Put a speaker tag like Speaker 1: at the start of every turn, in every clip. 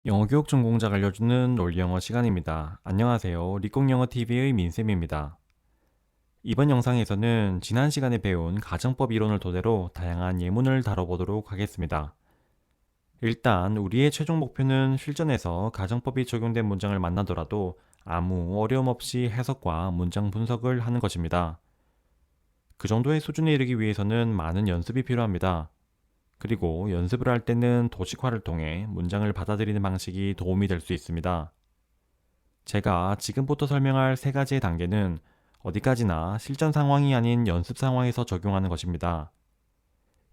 Speaker 1: 영어 교육 전공자가 알려주는 롤 영어 시간입니다. 안녕하세요. 리공영어TV의 민쌤입니다. 이번 영상에서는 지난 시간에 배운 가정법 이론을 토대로 다양한 예문을 다뤄보도록 하겠습니다. 일단 우리의 최종 목표는 실전에서 가정법이 적용된 문장을 만나더라도 아무 어려움 없이 해석과 문장 분석을 하는 것입니다. 그 정도의 수준에 이르기 위해서는 많은 연습이 필요합니다. 그리고 연습을 할 때는 도식화를 통해 문장을 받아들이는 방식이 도움이 될 수 있습니다. 제가 지금부터 설명할 세 가지의 단계는 어디까지나 실전 상황이 아닌 연습 상황에서 적용하는 것입니다.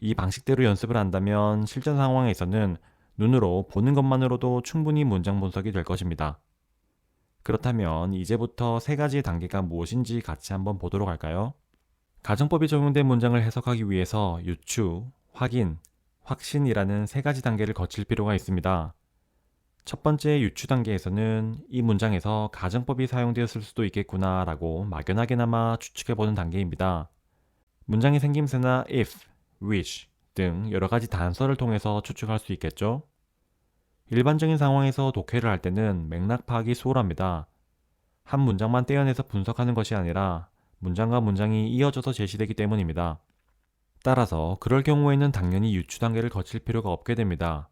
Speaker 1: 이 방식대로 연습을 한다면 실전 상황에서는 눈으로 보는 것만으로도 충분히 문장 분석이 될 것입니다. 그렇다면 이제부터 세 가지의 단계가 무엇인지 같이 한번 보도록 할까요? 가정법이 적용된 문장을 해석하기 위해서 유추, 확인, 확신이라는 세 가지 단계를 거칠 필요가 있습니다. 첫 번째 유추 단계에서는 이 문장에서 가정법이 사용되었을 수도 있겠구나 라고 막연하게나마 추측해보는 단계입니다. 문장의 생김새나 if, which 등 여러 가지 단서를 통해서 추측할 수 있겠죠? 일반적인 상황에서 독해를 할 때는 맥락 파악이 수월합니다. 한 문장만 떼어내서 분석하는 것이 아니라 문장과 문장이 이어져서 제시되기 때문입니다. 따라서 그럴 경우에는 당연히 유추 단계를 거칠 필요가 없게 됩니다.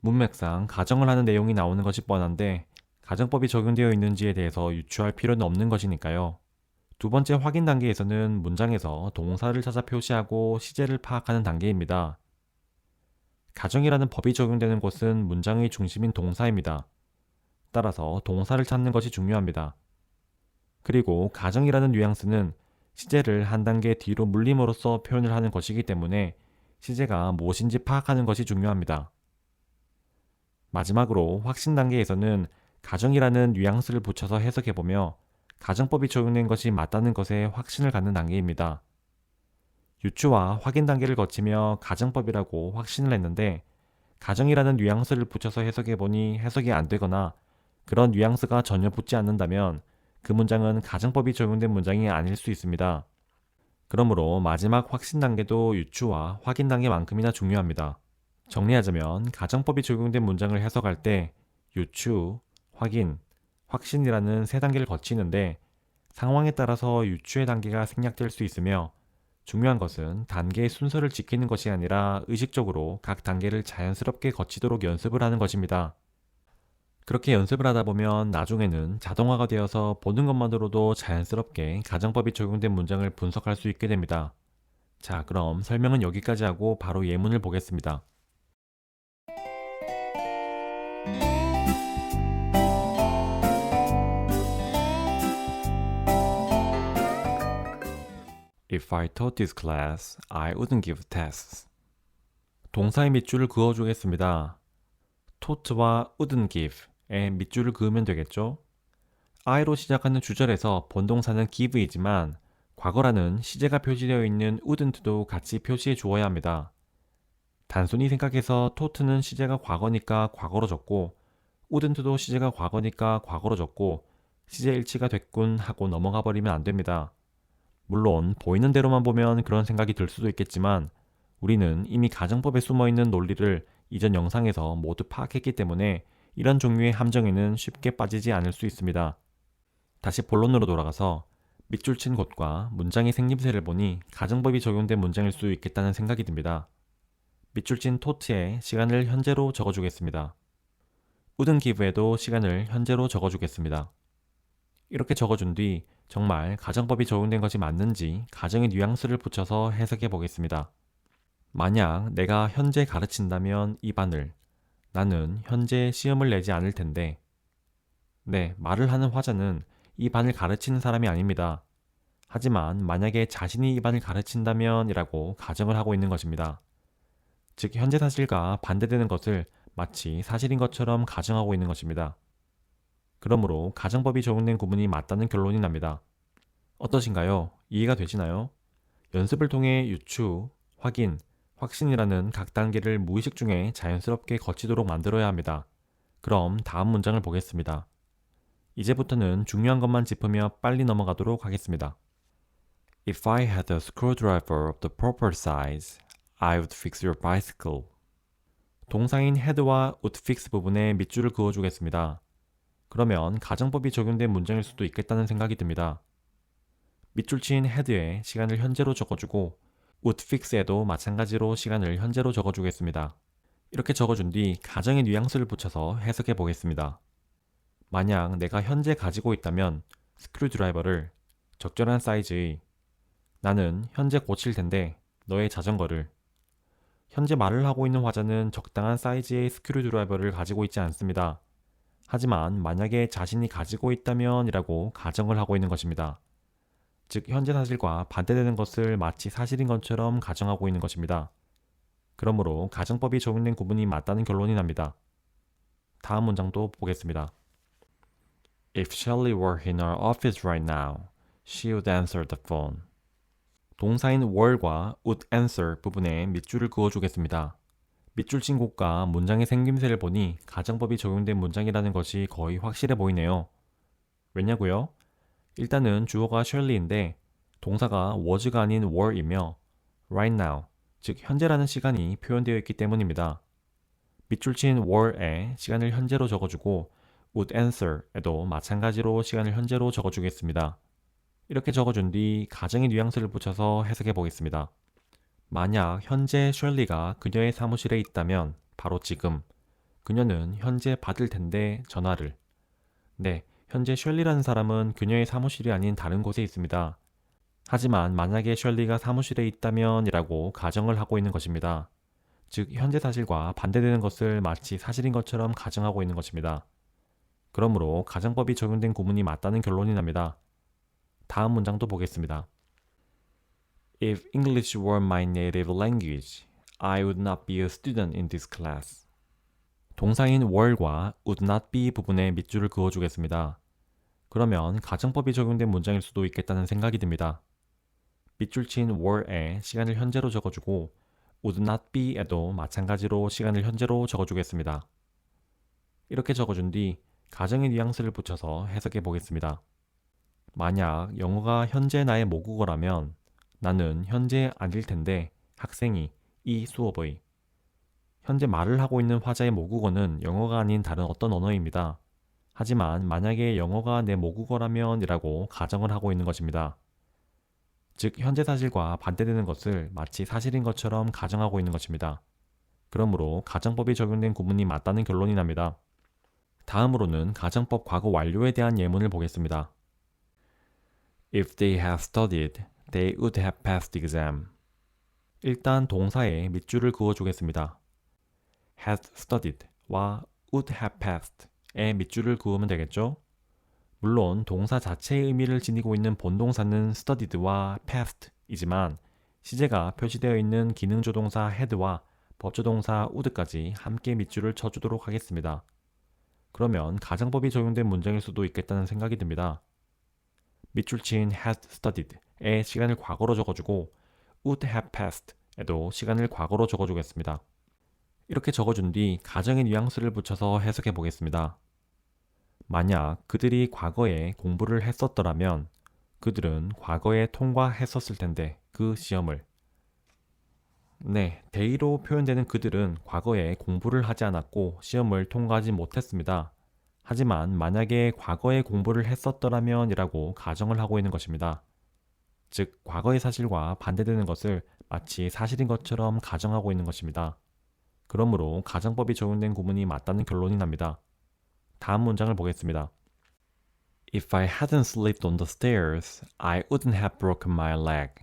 Speaker 1: 문맥상 가정을 하는 내용이 나오는 것이 뻔한데 가정법이 적용되어 있는지에 대해서 유추할 필요는 없는 것이니까요. 두 번째 확인 단계에서는 문장에서 동사를 찾아 표시하고 시제를 파악하는 단계입니다. 가정이라는 법이 적용되는 곳은 문장의 중심인 동사입니다. 따라서 동사를 찾는 것이 중요합니다. 그리고 가정이라는 뉘앙스는 시제를 한 단계 뒤로 물림으로써 표현을 하는 것이기 때문에 시제가 무엇인지 파악하는 것이 중요합니다. 마지막으로 확신 단계에서는 가정이라는 뉘앙스를 붙여서 해석해보며 가정법이 적용된 것이 맞다는 것에 확신을 갖는 단계입니다. 유추와 확인 단계를 거치며 가정법이라고 확신을 했는데 가정이라는 뉘앙스를 붙여서 해석해보니 해석이 안 되거나 그런 뉘앙스가 전혀 붙지 않는다면 그 문장은 가정법이 적용된 문장이 아닐 수 있습니다. 그러므로 마지막 확신 단계도 유추와 확인 단계만큼이나 중요합니다. 정리하자면 가정법이 적용된 문장을 해석할 때 유추, 확인, 확신이라는 세 단계를 거치는데 상황에 따라서 유추의 단계가 생략될 수 있으며 중요한 것은 단계의 순서를 지키는 것이 아니라 의식적으로 각 단계를 자연스럽게 거치도록 연습을 하는 것입니다. 그렇게 연습을 하다 보면 나중에는 자동화가 되어서 보는 것만으로도 자연스럽게 가정법이 적용된 문장을 분석할 수 있게 됩니다. 자, 그럼 설명은 여기까지 하고 바로 예문을 보겠습니다. If I taught this class, I wouldn't give tests. 동사의 밑줄을 그어주겠습니다. tought와 wouldn't give에 밑줄을 그으면 되겠죠? I로 시작하는 주절에서 본동사는 give이지만 과거라는 시제가 표시되어 있는 wouldn't도 같이 표시해 주어야 합니다. 단순히 생각해서 tought는 시제가 과거니까 과거로 적고 wouldn't도 시제가 과거니까 과거로 적고 시제 일치가 됐군 하고 넘어가 버리면 안 됩니다. 물론 보이는 대로만 보면 그런 생각이 들 수도 있겠지만 우리는 이미 가정법에 숨어있는 논리를 이전 영상에서 모두 파악했기 때문에 이런 종류의 함정에는 쉽게 빠지지 않을 수 있습니다. 다시 본론으로 돌아가서 밑줄 친 곳과 문장의 생김새를 보니 가정법이 적용된 문장일 수 있겠다는 생각이 듭니다. 밑줄 친 토트에 시간을 현재로 적어주겠습니다. wouldn't give에도 시간을 현재로 적어주겠습니다. 이렇게 적어준 뒤 정말 가정법이 적용된 것이 맞는지 가정의 뉘앙스를 붙여서 해석해 보겠습니다. 만약 내가 현재 가르친다면 이 반을 나는 현재 시험을 내지 않을 텐데 네, 말을 하는 화자는 이 반을 가르치는 사람이 아닙니다. 하지만 만약에 자신이 이 반을 가르친다면 이라고 가정을 하고 있는 것입니다. 즉 현재 사실과 반대되는 것을 마치 사실인 것처럼 가정하고 있는 것입니다. 그러므로 가정법이 적용된 구문이 맞다는 결론이 납니다. 어떠신가요? 이해가 되시나요? 연습을 통해 유추, 확인, 확신이라는 각 단계를 무의식 중에 자연스럽게 거치도록 만들어야 합니다. 그럼 다음 문장을 보겠습니다. 이제부터는 중요한 것만 짚으며 빨리 넘어가도록 하겠습니다. If I had a screwdriver of the proper size, I would fix your bicycle. 동사인 had와 would fix 부분에 밑줄을 그어주겠습니다. 그러면 가정법이 적용된 문장일 수도 있겠다는 생각이 듭니다. 밑줄 친 had에 시간을 현재로 적어주고 would fix에도 마찬가지로 시간을 현재로 적어주겠습니다. 이렇게 적어준 뒤 가정의 뉘앙스를 붙여서 해석해 보겠습니다. 만약 내가 현재 가지고 있다면 스크류드라이버를 적절한 사이즈의 나는 현재 고칠 텐데 너의 자전거를 현재 말을 하고 있는 화자는 적당한 사이즈의 스크류드라이버를 가지고 있지 않습니다. 하지만 만약에 자신이 가지고 있다면 이라고 가정을 하고 있는 것입니다. 즉 현재 사실과 반대되는 것을 마치 사실인 것처럼 가정하고 있는 것입니다. 그러므로 가정법이 적용된 구문이 맞다는 결론이 납니다. 다음 문장도 보겠습니다. If Shelley were in our office right now, she would answer the phone. 동사인 were과 would answer 부분에 밑줄을 그어주겠습니다. 밑줄 친 곳과 문장의 생김새를 보니 가정법이 적용된 문장이라는 것이 거의 확실해 보이네요. 왜냐고요? 일단은 주어가 Shelley인데 동사가 was가 아닌 were이며 right now, 즉 현재라는 시간이 표현되어 있기 때문입니다. 밑줄 친 were에 시간을 현재로 적어주고 would answer에도 마찬가지로 시간을 현재로 적어주겠습니다. 이렇게 적어준 뒤 가정의 뉘앙스를 붙여서 해석해 보겠습니다. 만약 현재 셜리가 그녀의 사무실에 있다면 바로 지금 그녀는 현재 받을 텐데 전화를 네, 현재 셜리라는 사람은 그녀의 사무실이 아닌 다른 곳에 있습니다. 하지만 만약에 셜리가 사무실에 있다면 이라고 가정을 하고 있는 것입니다. 즉 현재 사실과 반대되는 것을 마치 사실인 것처럼 가정하고 있는 것입니다. 그러므로 가정법이 적용된 구문이 맞다는 결론이 납니다. 다음 문장도 보겠습니다. If English were my native language, I would not be a student in this class. 동사인 were과 would not be 부분에 밑줄을 그어주겠습니다. 그러면 가정법이 적용된 문장일 수도 있겠다는 생각이 듭니다. 밑줄 친 were에 시간을 현재로 적어주고 would not be에도 마찬가지로 시간을 현재로 적어주겠습니다. 이렇게 적어준 뒤 가정의 뉘앙스를 붙여서 해석해 보겠습니다. 만약 영어가 현재 나의 모국어라면 나는 현재 아닐 텐데 학생이 이 수업의 현재 말을 하고 있는 화자의 모국어는 영어가 아닌 다른 어떤 언어입니다. 하지만 만약에 영어가 내 모국어라면 이라고 가정을 하고 있는 것입니다. 즉 현재 사실과 반대되는 것을 마치 사실인 것처럼 가정하고 있는 것입니다. 그러므로 가정법이 적용된 구문이 맞다는 결론이 납니다. 다음으로는 가정법 과거 완료에 대한 예문을 보겠습니다. If they had studied, they would have passed the exam. 일단 동사에 밑줄을 그어주겠습니다. had studied와 would have passed에 밑줄을 그으면 되겠죠? 물론 동사 자체의 의미를 지니고 있는 본동사는 studied와 passed이지만 시제가 표시되어 있는 기능조동사 had와 법조동사 would까지 함께 밑줄을 쳐주도록 하겠습니다. 그러면 가정법이 적용된 문장일 수도 있겠다는 생각이 듭니다. 밑줄 친 had studied에 시간을 과거로 적어주고 would have passed에도 시간을 과거로 적어주겠습니다. 이렇게 적어준 뒤 가정의 뉘앙스를 붙여서 해석해 보겠습니다. 만약 그들이 과거에 공부를 했었더라면 그들은 과거에 통과했었을 텐데 그 시험을 they로 표현되는 그들은 과거에 공부를 하지 않았고 시험을 통과하지 못했습니다. 하지만 만약에 과거에 공부를 했었더라면 이라고 가정을 하고 있는 것입니다. 즉 과거의 사실과 반대되는 것을 마치 사실인 것처럼 가정하고 있는 것입니다. 그러므로 가정법이 적용된 구문이 맞다는 결론이 납니다. 다음 문장을 보겠습니다. If I hadn't slipped on the stairs, I wouldn't have broken my leg.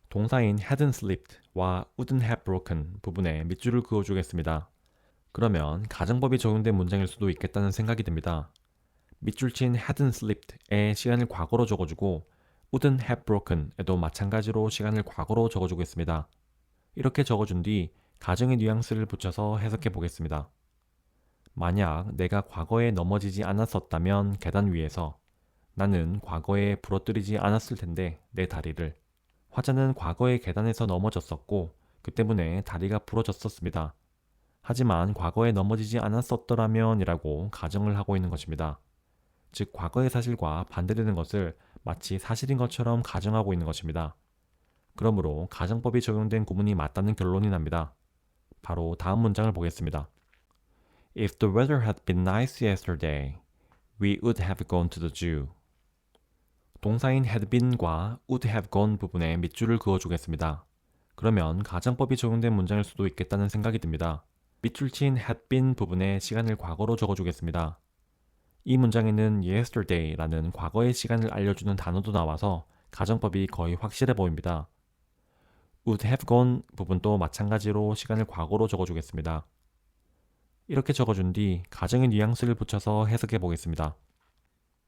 Speaker 1: 동사인 hadn't slipped와 wouldn't have broken 부분에 밑줄을 그어주겠습니다. 그러면 가정법이 적용된 문장일 수도 있겠다는 생각이 듭니다. 밑줄 친 hadn't slipped에 시간을 과거로 적어주고 wouldn't have broken에도 마찬가지로 시간을 과거로 적어주겠습니다. 이렇게 적어준 뒤 가정의 뉘앙스를 붙여서 해석해 보겠습니다. 만약 내가 과거에 넘어지지 않았었다면 계단 위에서 나는 과거에 부러뜨리지 않았을 텐데 내 다리를 화자는 과거에 계단에서 넘어졌었고 그 때문에 다리가 부러졌었습니다. 하지만 과거에 넘어지지 않았었더라면 이라고 가정을 하고 있는 것입니다. 즉 과거의 사실과 반대되는 것을 마치 사실인 것처럼 가정하고 있는 것입니다. 그러므로 가정법이 적용된 구문이 맞다는 결론이 납니다. 바로 다음 문장을 보겠습니다. If the weather had been nice yesterday, we would have gone to the zoo. 동사인 had been과 would have gone 부분에 밑줄을 그어주겠습니다. 그러면 가정법이 적용된 문장일 수도 있겠다는 생각이 듭니다. 밑줄 친 had been 부분에 시간을 과거로 적어주겠습니다. 이 문장에는 yesterday라는 과거의 시간을 알려주는 단어도 나와서 가정법이 거의 확실해 보입니다. would have gone 부분도 마찬가지로 시간을 과거로 적어주겠습니다. 이렇게 적어준 뒤 가정의 뉘앙스를 붙여서 해석해 보겠습니다.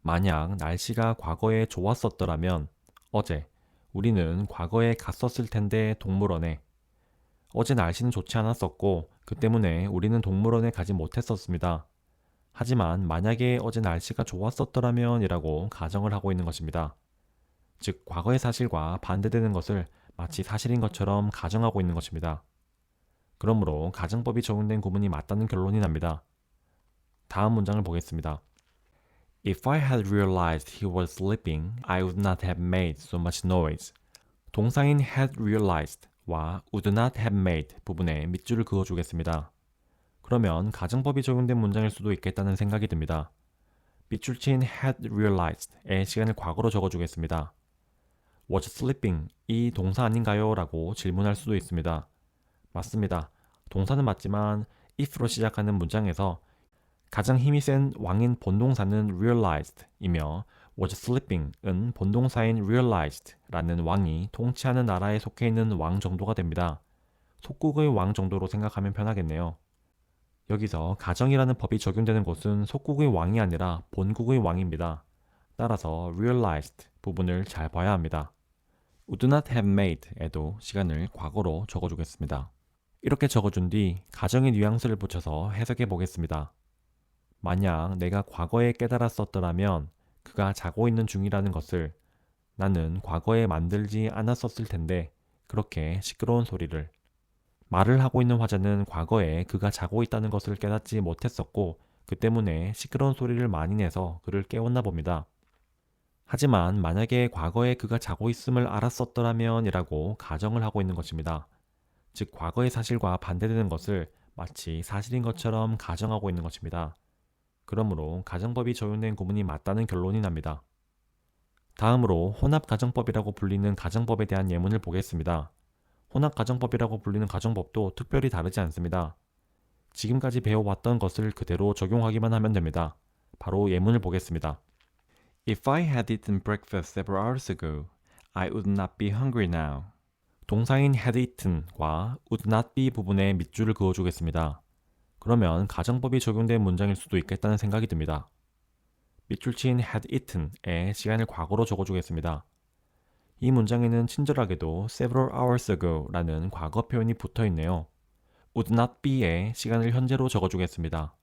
Speaker 1: 만약 날씨가 과거에 좋았었더라면 어제 우리는 과거에 갔었을 텐데 동물원에 어제 날씨는 좋지 않았었고 그 때문에 우리는 동물원에 가지 못했었습니다. 하지만 만약에 어제 날씨가 좋았었더라면 이라고 가정을 하고 있는 것입니다. 즉 과거의 사실과 반대되는 것을 마치 사실인 것처럼 가정하고 있는 것입니다. 그러므로 가정법이 적용된 구문이 맞다는 결론이 납니다. 다음 문장을 보겠습니다. If I had realized he was sleeping, I would not have made so much noise. 동사인 had realized와 would not have made 부분에 밑줄을 그어주겠습니다. 그러면 가정법이 적용된 문장일 수도 있겠다는 생각이 듭니다. 밑줄 친 had realized의 시간을 과거로 적어주겠습니다. Was sleeping 이 동사 아닌가요? 라고 질문할 수도 있습니다. 맞습니다. 동사는 맞지만 if로 시작하는 문장에서 가장 힘이 센 왕인 본동사는 realized이며 was sleeping은 본동사인 realized라는 왕이 통치하는 나라에 속해 있는 왕 정도가 됩니다. 속국의 왕 정도로 생각하면 편하겠네요. 여기서 가정이라는 법이 적용되는 곳은 속국의 왕이 아니라 본국의 왕입니다. 따라서 realized 부분을 잘 봐야 합니다. would not have made에도 시간을 과거로 적어주겠습니다. 이렇게 적어준 뒤 가정의 뉘앙스를 붙여서 해석해 보겠습니다. 만약 내가 과거에 깨달았었더라면 그가 자고 있는 중이라는 것을 나는 과거에 만들지 않았었을 텐데 그렇게 시끄러운 소리를 말을 하고 있는 화자는 과거에 그가 자고 있다는 것을 깨닫지 못했었고 그 때문에 시끄러운 소리를 많이 내서 그를 깨웠나 봅니다. 하지만 만약에 과거에 그가 자고 있음을 알았었더라면 이라고 가정을 하고 있는 것입니다. 즉 과거의 사실과 반대되는 것을 마치 사실인 것처럼 가정하고 있는 것입니다. 그러므로 가정법이 적용된 구문이 맞다는 결론이 납니다. 다음으로 혼합가정법이라고 불리는 가정법에 대한 예문을 보겠습니다. 혼합가정법이라고 불리는 가정법도 특별히 다르지 않습니다. 지금까지 배워왔던 것을 그대로 적용하기만 하면 됩니다. 바로 예문을 보겠습니다. If I had eaten breakfast several hours ago, I would not be hungry now. 동사인 had eaten과 would not be 부분에 밑줄을 그어주겠습니다. 그러면 가정법이 적용된 문장일 수도 있겠다는 생각이 듭니다. 밑줄 친 had eaten의 시간을 과거로 적어주겠습니다. 이 문장에는 친절하게도 several hours ago 라는 과거 표현이 붙어 있네요. would not be의 시간을 현재로 적어주겠습니다.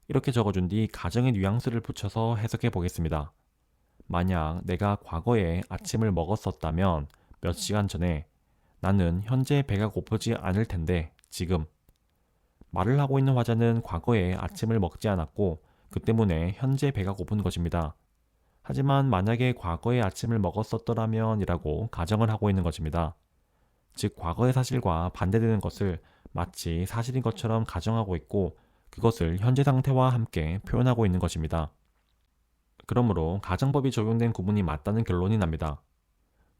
Speaker 1: 이렇게 적어준 뒤 가정의 뉘앙스를 붙여서 해석해 보겠습니다. 만약 내가 과거에 아침을 먹었었다면 몇 시간 전에 나는 현재 배가 고프지 않을 텐데 지금 말을 하고 있는 화자는 과거에 아침을 먹지 않았고 그 때문에 현재 배가 고픈 것입니다. 하지만 만약에 과거에 아침을 먹었었더라면 이라고 가정을 하고 있는 것입니다. 즉 과거의 사실과 반대되는 것을 마치 사실인 것처럼 가정하고 있고 그것을 현재 상태와 함께 표현하고 있는 것입니다. 그러므로 가정법이 적용된 구문이 맞다는 결론이 납니다.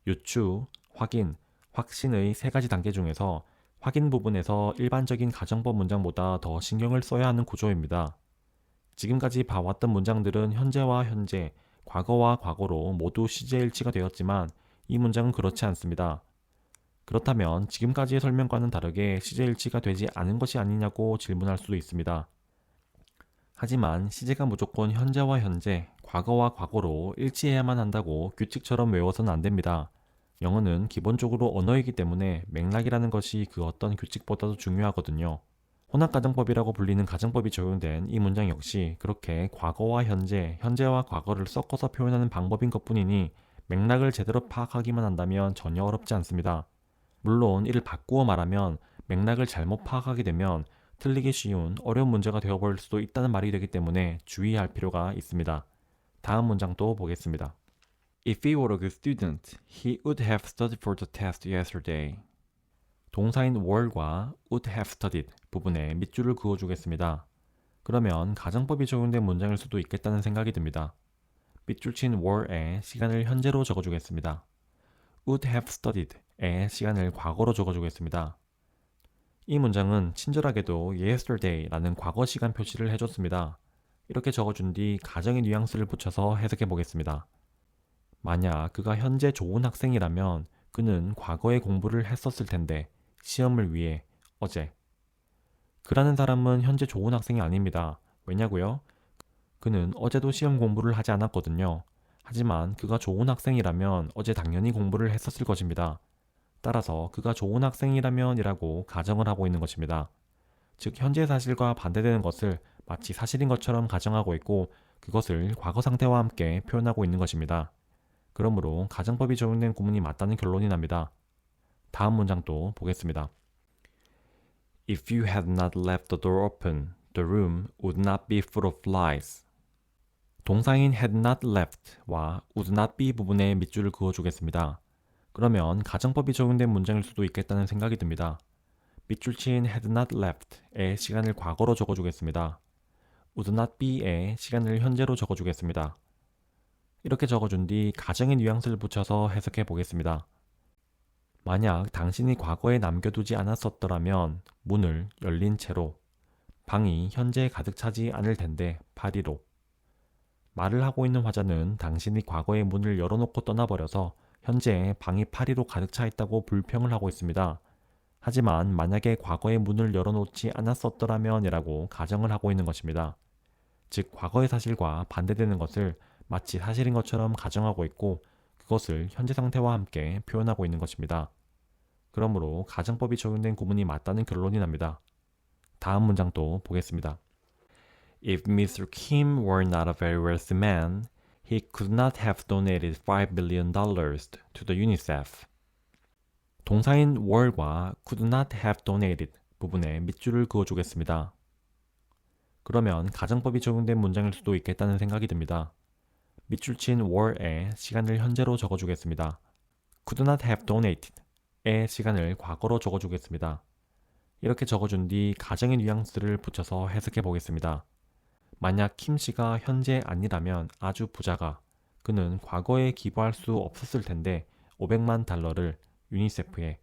Speaker 1: 유추, 확인, 확신의 세 가지 단계 중에서 확인 부분에서 일반적인 가정법 문장보다 더 신경을 써야 하는 구조입니다. 지금까지 봐왔던 문장들은 현재와 현재, 과거와 과거로 모두 시제일치가 되었지만 이 문장은 그렇지 않습니다. 그렇다면 지금까지의 설명과는 다르게 시제일치가 되지 않은 것이 아니냐고 질문할 수도 있습니다. 하지만 시제가 무조건 현재와 현재, 과거와 과거로 일치해야만 한다고 규칙처럼 외워서는 안 됩니다. 영어는 기본적으로 언어이기 때문에 맥락이라는 것이 그 어떤 규칙보다도 중요하거든요. 혼합가정법이라고 불리는 가정법이 적용된 이 문장 역시 그렇게 과거와 현재, 현재와 과거를 섞어서 표현하는 방법인 것뿐이니 맥락을 제대로 파악하기만 한다면 전혀 어렵지 않습니다. 물론 이를 바꾸어 말하면 맥락을 잘못 파악하게 되면 틀리기 쉬운 어려운 문제가 되어버릴 수도 있다는 말이 되기 때문에 주의할 필요가 있습니다. 다음 문장도 보겠습니다. If he were a good student, he would have studied for the test yesterday. 동사인 were과 would have studied 부분에 밑줄을 그어주겠습니다. 그러면 가정법이 적용된 문장일 수도 있겠다는 생각이 듭니다. 밑줄 친 were에 시간을 현재로 적어주겠습니다. would have studied의 시간을 과거로 적어주겠습니다. 이 문장은 친절하게도 yesterday라는 과거 시간 표시를 해줬습니다. 이렇게 적어준 뒤 가정의 뉘앙스를 붙여서 해석해 보겠습니다. 만약 그가 현재 좋은 학생이라면 그는 과거에 공부를 했었을 텐데 시험을 위해 어제. 그라는 사람은 현재 좋은 학생이 아닙니다. 왜냐고요? 그는 어제도 시험 공부를 하지 않았거든요. 하지만 그가 좋은 학생이라면 어제 당연히 공부를 했었을 것입니다. 따라서 그가 좋은 학생이라면 이라고 가정을 하고 있는 것입니다. 즉 현재 사실과 반대되는 것을 마치 사실인 것처럼 가정하고 있고 그것을 과거 상태와 함께 표현하고 있는 것입니다. 그러므로 가정법이 적용된 구문이 맞다는 결론이 납니다. 다음 문장도 보겠습니다. If you had not left the door open, the room would not be full of flies. 동사인 had not left와 would not be 부분에 밑줄을 그어주겠습니다. 그러면 가정법이 적용된 문장일 수도 있겠다는 생각이 듭니다. 밑줄 친 had not left의 시간을 과거로 적어주겠습니다. would not be의 시간을 현재로 적어주겠습니다. 이렇게 적어준 뒤 가정의 뉘앙스를 붙여서 해석해 보겠습니다. 만약 당신이 과거에 남겨두지 않았었더라면 문을 열린 채로 방이 현재 가득 차지 않을 텐데 파리로. 말을 하고 있는 화자는 당신이 과거에 문을 열어놓고 떠나버려서 현재 방이 파리로 가득 차 있다고 불평을 하고 있습니다. 하지만 만약에 과거에 문을 열어놓지 않았었더라면 이라고 가정을 하고 있는 것입니다. 즉 과거의 사실과 반대되는 것을 마치 사실인 것처럼 가정하고 있고 그것을 현재 상태와 함께 표현하고 있는 것입니다. 그러므로 가정법이 적용된 구문이 맞다는 결론이 납니다. 다음 문장도 보겠습니다. If Mr. Kim were not a very wealthy man, he could not have donated $5 billion to the UNICEF. 동사인 were과 could not have donated 부분에 밑줄을 그어주겠습니다. 그러면 가정법이 적용된 문장일 수도 있겠다는 생각이 듭니다. 밑줄 친 were의 시간을 현재로 적어주겠습니다. could not have donated의 시간을 과거로 적어주겠습니다. 이렇게 적어준 뒤 가정의 뉘앙스를 붙여서 해석해 보겠습니다. 만약 킴 씨가 현재 아니라면 아주 부자가 그는 과거에 기부할 수 없었을 텐데 $500만 유니세프에.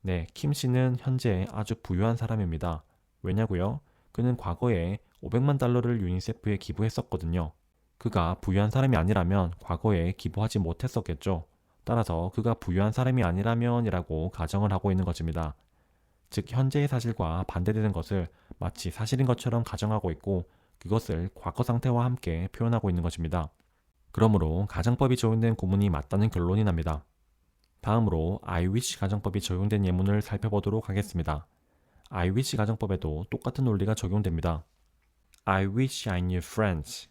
Speaker 1: 네, 킴 씨는 현재 아주 부유한 사람입니다. 왜냐고요? 그는 과거에 $500만 유니세프에 기부했었거든요. 그가 부유한 사람이 아니라면 과거에 기부하지 못했었겠죠. 따라서 그가 부유한 사람이 아니라면 이라고 가정을 하고 있는 것입니다. 즉 현재의 사실과 반대되는 것을 마치 사실인 것처럼 가정하고 있고 그것을 과거 상태와 함께 표현하고 있는 것입니다. 그러므로 가정법이 적용된 구문이 맞다는 결론이 납니다. 다음으로 I wish 가정법이 적용된 예문을 살펴보도록 하겠습니다. I wish 가정법에도 똑같은 논리가 적용됩니다. I wish I knew French.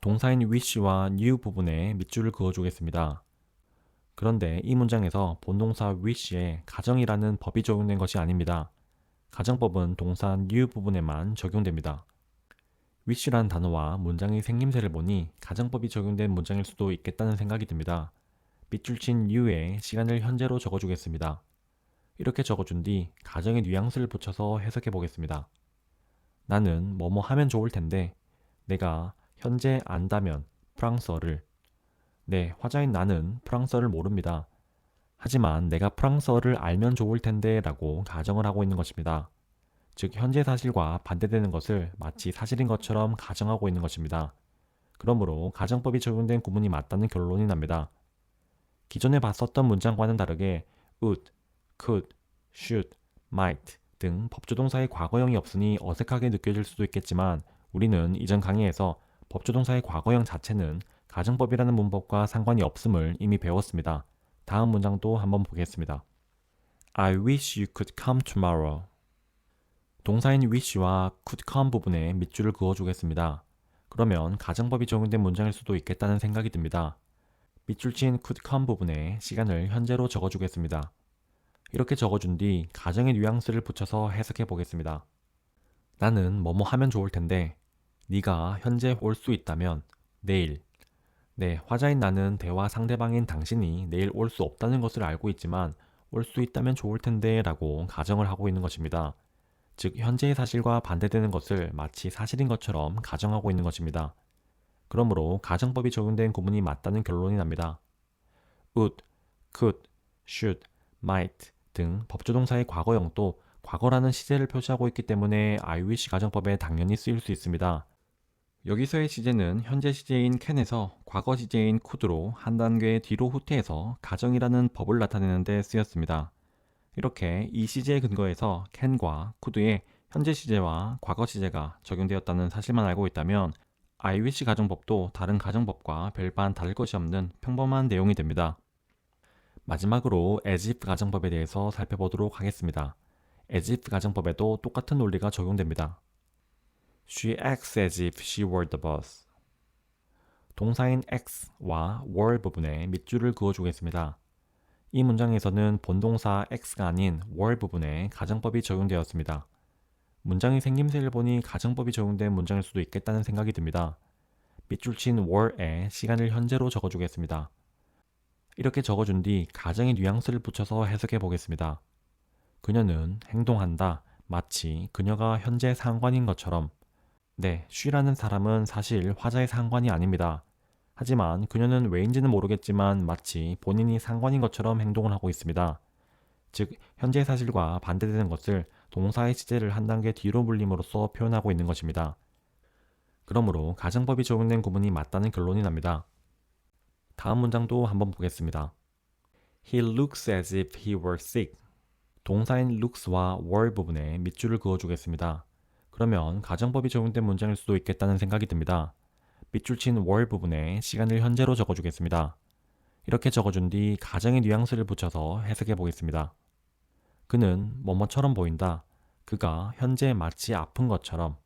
Speaker 1: 동사인 wish와 knew 부분에 밑줄을 그어주겠습니다. 그런데 이 문장에서 본동사 wish에 가정이라는 법이 적용된 것이 아닙니다. 가정법은 동사 knew 부분에만 적용됩니다. wish라는 단어와 문장의 생김새를 보니 가정법이 적용된 문장일 수도 있겠다는 생각이 듭니다. 밑줄 친 knew의 시간을 현재로 적어주겠습니다. 이렇게 적어준 뒤 가정의 뉘앙스를 붙여서 해석해 보겠습니다. 나는 뭐뭐 하면 좋을 텐데 내가 현재 안다면 프랑스어를. 네, 화자인 나는 프랑스어를 모릅니다. 하지만 내가 프랑스어를 알면 좋을 텐데 라고 가정을 하고 있는 것입니다. 즉 현재 사실과 반대되는 것을 마치 사실인 것처럼 가정하고 있는 것입니다. 그러므로 가정법이 적용된 구문이 맞다는 결론이 납니다. 기존에 봤었던 문장과는 다르게 would, could, should, might 등 법조동사의 과거형이 없으니 어색하게 느껴질 수도 있겠지만 우리는 이전 강의에서 법조동사의 과거형 자체는 가정법이라는 문법과 상관이 없음을 이미 배웠습니다. 다음 문장도 한번 보겠습니다. I wish you could come tomorrow. 동사인 wish와 could come 부분에 밑줄을 그어주겠습니다. 그러면 가정법이 적용된 문장일 수도 있겠다는 생각이 듭니다. 밑줄 친 could come 부분에 시간을 현재로 적어주겠습니다. 이렇게 적어준 뒤 가정의 뉘앙스를 붙여서 해석해 보겠습니다. 나는 뭐뭐 하면 좋을 텐데 네가 현재 올 수 있다면 내일. 네, 화자인 나는 대화 상대방인 당신이 내일 올 수 없다는 것을 알고 있지만 올 수 있다면 좋을 텐데 라고 가정을 하고 있는 것입니다. 즉, 현재의 사실과 반대되는 것을 마치 사실인 것처럼 가정하고 있는 것입니다. 그러므로 가정법이 적용된 구문이 맞다는 결론이 납니다. would, could, should, might 등 법조동사의 과거형도 과거라는 시제를 표시하고 있기 때문에 I wish 가정법에 당연히 쓰일 수 있습니다. 여기서의 시제는 현재 시제인 can에서 과거 시제인 could로 한 단계 뒤로 후퇴해서 가정이라는 법을 나타내는 데 쓰였습니다. 이렇게 이 시제에 근거해서 can과 could의 현재 시제와 과거 시제가 적용되었다는 사실만 알고 있다면 I wish 가정법도 다른 가정법과 별반 다를 것이 없는 평범한 내용이 됩니다. 마지막으로 as if 가정법에 대해서 살펴보도록 하겠습니다. as if 가정법에도 똑같은 논리가 적용됩니다. She acts as if she were the boss. 동사인 act와 were 부분에 밑줄을 그어주겠습니다. 이 문장에서는 본동사 act가 아닌 were 부분에 가정법이 적용되었습니다. 문장의 생김새를 보니 가정법이 적용된 문장일 수도 있겠다는 생각이 듭니다. 밑줄 친 were에 시간을 현재로 적어주겠습니다. 이렇게 적어준 뒤 가정의 뉘앙스를 붙여서 해석해 보겠습니다. 그녀는 행동한다. 마치 그녀가 현재 상관인 것처럼. 네, she라는 사람은 사실 화자의 상관이 아닙니다. 하지만 그녀는 왜인지는 모르겠지만 마치 본인이 상관인 것처럼 행동을 하고 있습니다. 즉, 현재 사실과 반대되는 것을 동사의 시제를 한 단계 뒤로 물림으로써 표현하고 있는 것입니다. 그러므로 가정법이 적용된 구문이 맞다는 결론이 납니다. 다음 문장도 한번 보겠습니다. He looks as if he were sick. 동사인 looks와 were 부분에 밑줄을 그어주겠습니다. 그러면 가정법이 적용된 문장일 수도 있겠다는 생각이 듭니다. 밑줄 친 were 부분에 시간을 현재로 적어주겠습니다. 이렇게 적어준 뒤 가정의 뉘앙스를 붙여서 해석해 보겠습니다. 그는 뭐뭐처럼 보인다. 그가 현재 마치 아픈 것처럼.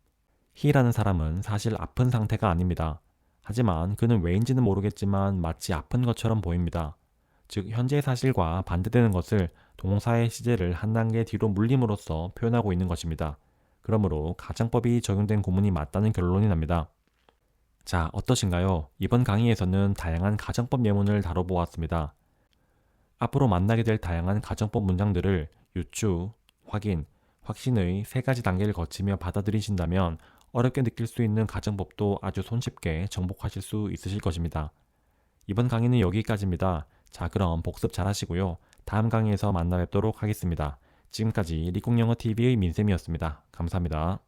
Speaker 1: he라는 사람은 사실 아픈 상태가 아닙니다. 하지만 그는 왜인지는 모르겠지만 마치 아픈 것처럼 보입니다. 즉, 현재 사실과 반대되는 것을 동사의 시제를 한 단계 뒤로 물림으로써 표현하고 있는 것입니다. 그러므로 가정법이 적용된 구문이 맞다는 결론이 납니다. 자, 어떠신가요? 이번 강의에서는 다양한 가정법 예문을 다뤄보았습니다. 앞으로 만나게 될 다양한 가정법 문장들을 유추, 확인, 확신의 세 가지 단계를 거치며 받아들이신다면 어렵게 느낄 수 있는 가정법도 아주 손쉽게 정복하실 수 있으실 것입니다. 이번 강의는 여기까지입니다. 자, 그럼 복습 잘 하시고요. 다음 강의에서 만나 뵙도록 하겠습니다. 지금까지 리콩영어TV의 민쌤이었습니다. 감사합니다.